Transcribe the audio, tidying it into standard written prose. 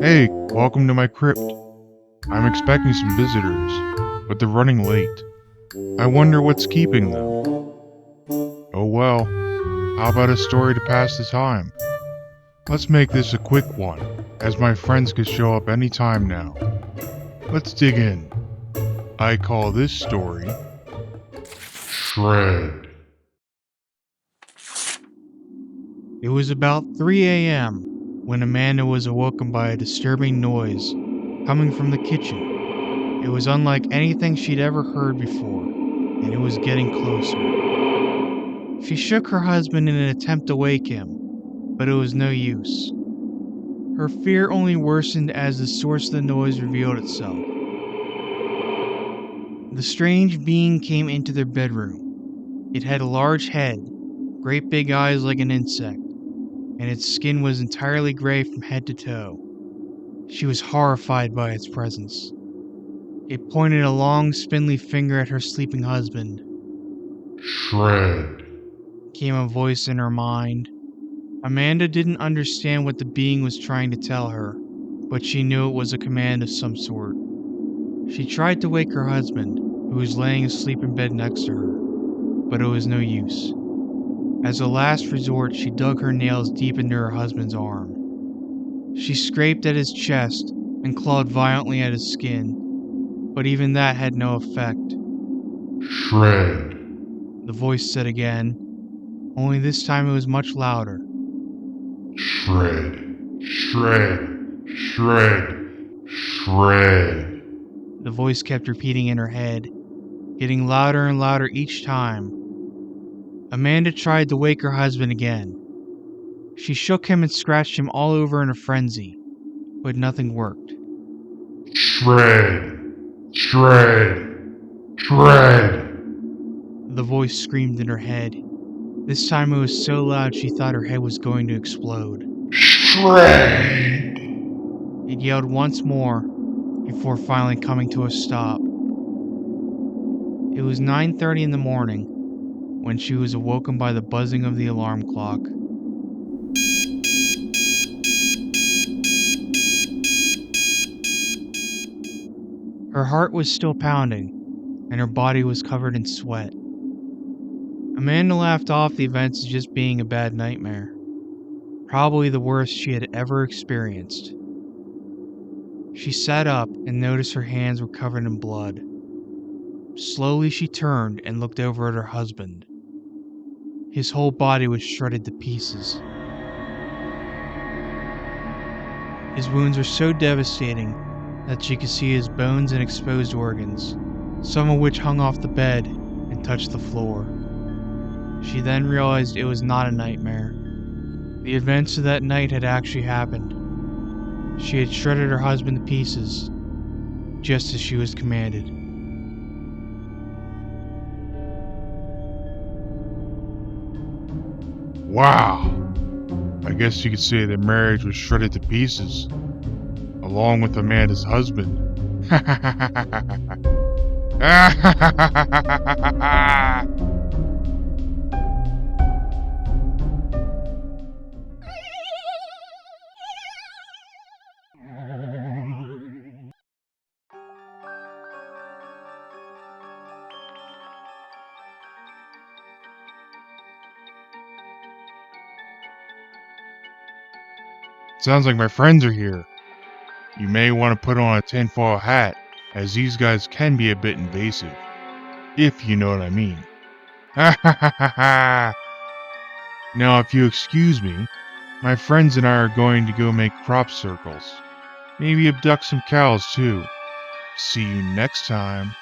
Hey, welcome to my crypt. I'm expecting some visitors, but they're running late. I wonder what's keeping them. Oh well, how about a story to pass the time? Let's make this a quick one, as my friends could show up any time now. Let's dig in. I call this story Shred. It was about 3 a.m. when Amanda was awoken by a disturbing noise coming from the kitchen. It was unlike anything she'd ever heard before, and it was getting closer. She shook her husband in an attempt to wake him, but it was no use. Her fear only worsened as the source of the noise revealed itself. The strange being came into their bedroom. It had a large head, great big eyes like an insect, and its skin was entirely gray from head to toe. She was horrified by its presence. It pointed a long, spindly finger at her sleeping husband. Shred, came a voice in her mind. Amanda didn't understand what the being was trying to tell her, but she knew it was a command of some sort. She tried to wake her husband, who was laying asleep in bed next to her, but it was no use. As a last resort, she dug her nails deep into her husband's arm. She scraped at his chest and clawed violently at his skin, but even that had no effect. Shred, the voice said again, only this time it was much louder. Shred, shred, shred, shred. The voice kept repeating in her head, getting louder and louder each time. Amanda tried to wake her husband again. She shook him and scratched him all over in a frenzy, but nothing worked. Shred, shred, shred, the voice screamed in her head. This time it was so loud she thought her head was going to explode. Shred! It yelled once more, before finally coming to a stop. It was 9:30 in the morning, when she was awoken by the buzzing of the alarm clock. Her heart was still pounding, and her body was covered in sweat. Amanda laughed off the events as just being a bad nightmare. Probably the worst she had ever experienced. She sat up and noticed her hands were covered in blood. Slowly she turned and looked over at her husband. His whole body was shredded to pieces. His wounds were so devastating that she could see his bones and exposed organs, some of which hung off the bed and touched the floor. She then realized it was not a nightmare. The events of that night had actually happened. She had shredded her husband to pieces, just as she was commanded. Wow! I guess you could say their marriage was shredded to pieces, along with Amanda's husband. Sounds like my friends are here. You may want to put on a tinfoil hat, as these guys can be a bit invasive, if you know what I mean. Now, if you excuse me, my friends and I are going to go make crop circles. Maybe abduct some cows too. See you next time.